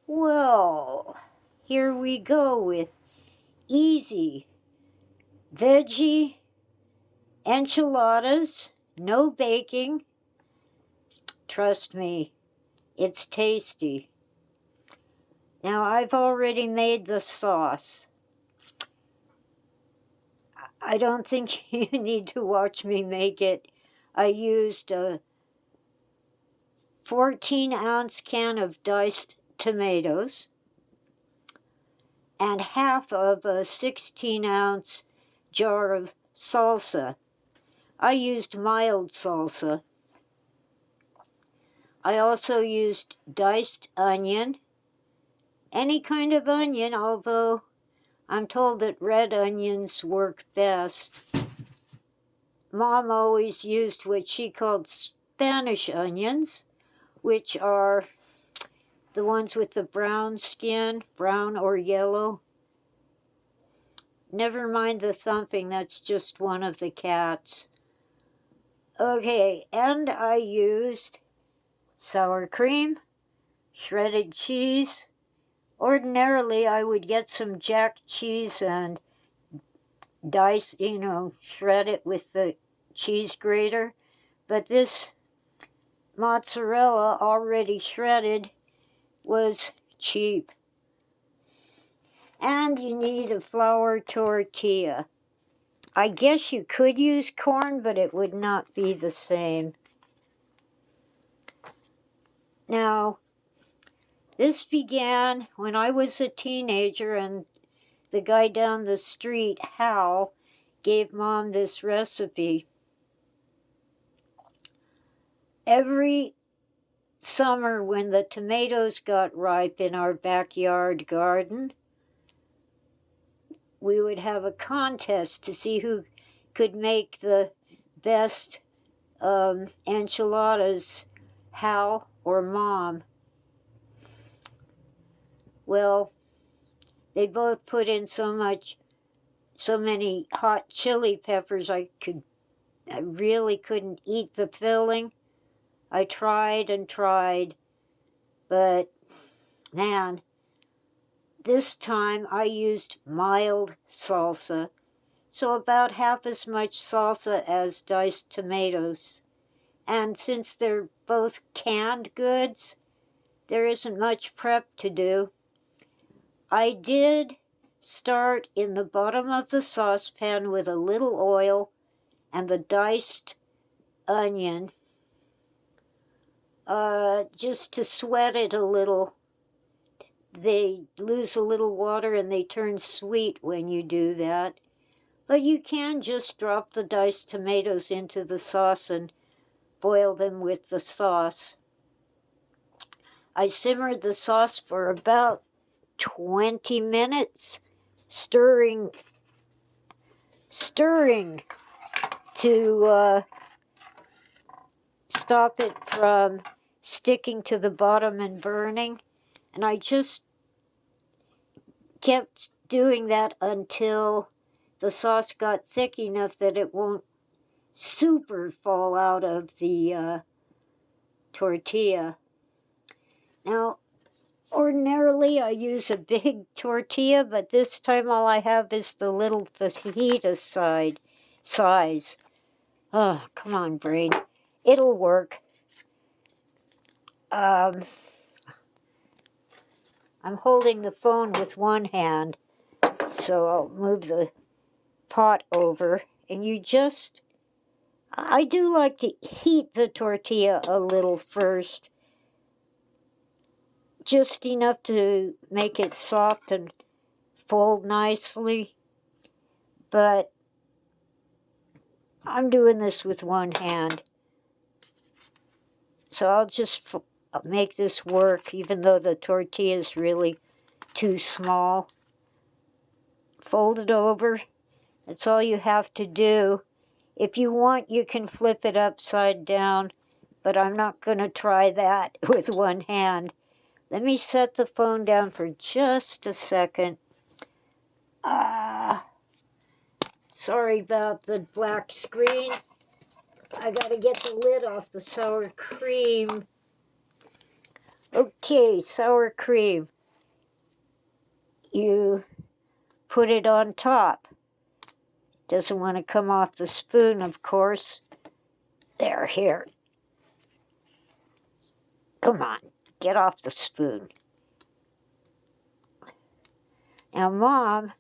Well, here we go with easy veggie enchiladas, no baking. Trust me, it's tasty. Now, I've already made the sauce. I don't think you need to watch me make it. I used a 14-ounce can of diced tomatoes and half of a 16-ounce jar of salsa. I used mild salsa. I also used diced onion, any kind of onion, although I'm told that red onions work best. Mom always used what she called Spanish onions, which are the ones with the brown skin, brown or yellow. Never mind the thumping, that's just one of the cats. Okay, and I used sour cream, shredded cheese. Ordinarily, I would get some jack cheese and dice, shred it with the cheese grater. But this mozzarella, already shredded, was cheap. And you need a flour tortilla. I guess you could use corn, but it would not be the same. Now, this began when I was a teenager, and the guy down the street, Hal, gave Mom this recipe. Every summer when the tomatoes got ripe in our backyard garden, we would have a contest to see who could make the best enchiladas, Hal or Mom. Well, they both put in so many hot chili peppers I really couldn't eat the filling. I tried and tried, but man, this time I used mild salsa, so about half as much salsa as diced tomatoes. And since they're both canned goods, there isn't much prep to do. I did start in the bottom of the saucepan with a little oil and the diced onion, just to sweat it a little. They lose a little water and they turn sweet when you do that. But you can just drop the diced tomatoes into the sauce and boil them with the sauce. I simmered the sauce for about 20 minutes, stirring to stop it from sticking to the bottom and burning. And I just kept doing that until the sauce got thick enough that it won't super fall out of the tortilla. Now, ordinarily I use a big tortilla, but this time all I have is the little fajita size. Oh, come on, brain. It'll work. I'm holding the phone with one hand, so I'll move the pot over. And I do like to heat the tortilla a little first, just enough to make it soft and fold nicely. But I'm doing this with one hand, so I'll just make this work, even though the tortilla is really too small. Fold it over. That's all you have to do. If you want, you can flip it upside down, but I'm not going to try that with one hand. Let me set the phone down for just a second. Sorry about the black screen. I gotta get the lid off the sour cream. Okay, sour cream. you put it on top. Doesn't want to come off the spoon, of course. There, here. Come on, get off the spoon. Now, Mom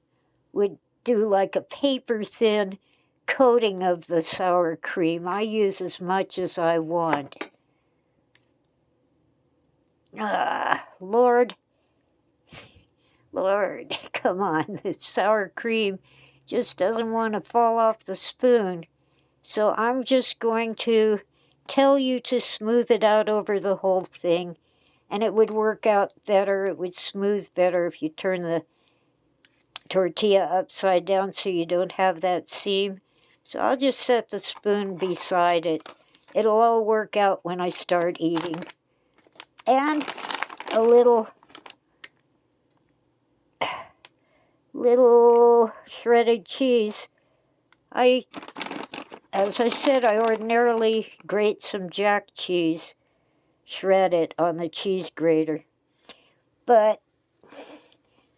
would do like a paper-thin coating of the sour cream. I use as much as I want. Lord, come on. The sour cream just doesn't want to fall off the spoon. So I'm just going to tell you to smooth it out over the whole thing, and it would work out better. It would smooth better if you turn the tortilla upside down so you don't have that seam. So I'll just set the spoon beside it. It'll all work out when I start eating. And a little shredded cheese. As I said, I ordinarily grate some jack cheese, shred it on the cheese grater. But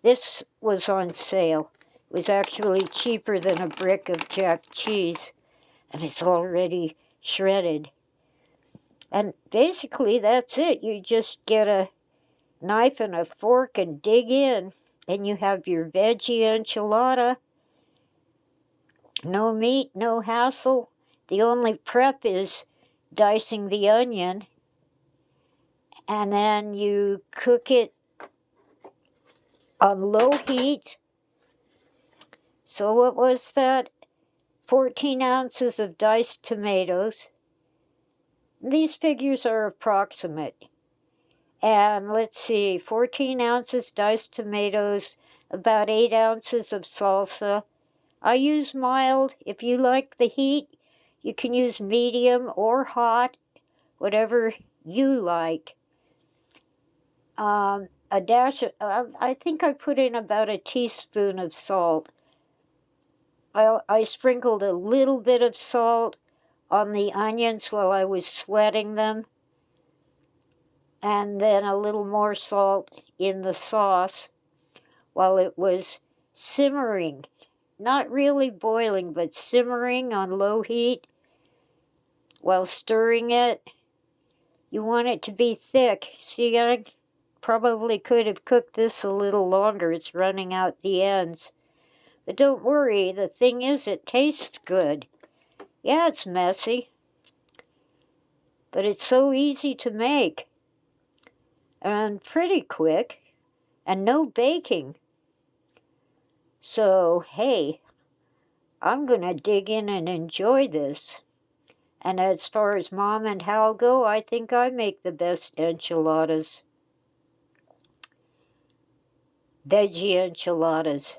this was on sale. It was actually cheaper than a brick of jack cheese, and it's already shredded. And basically, that's it. You just get a knife and a fork and dig in, and you have your veggie enchilada. No meat, no hassle. The only prep is dicing the onion, and then you cook it on low heat. So what was that? 14 ounces of diced tomatoes. These figures are approximate. And let's see, 14 ounces diced tomatoes, about 8 ounces of salsa. I use mild. If you like the heat, you can use medium or hot, whatever you like. A dash of, I think I put in about a teaspoon of salt. I sprinkled a little bit of salt on the onions while I was sweating them, and then a little more salt in the sauce while it was simmering. Not really boiling, but simmering on low heat while stirring it. You want it to be thick. See, I probably could have cooked this a little longer. It's running out the ends. But don't worry, the thing is, it tastes good. Yeah, it's messy, but it's so easy to make and pretty quick and no baking. So, hey, I'm going to dig in and enjoy this. And as far as Mom and Hal go, I think I make the best enchiladas. Veggie enchiladas.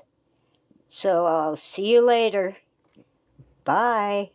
So I'll see you later. Bye.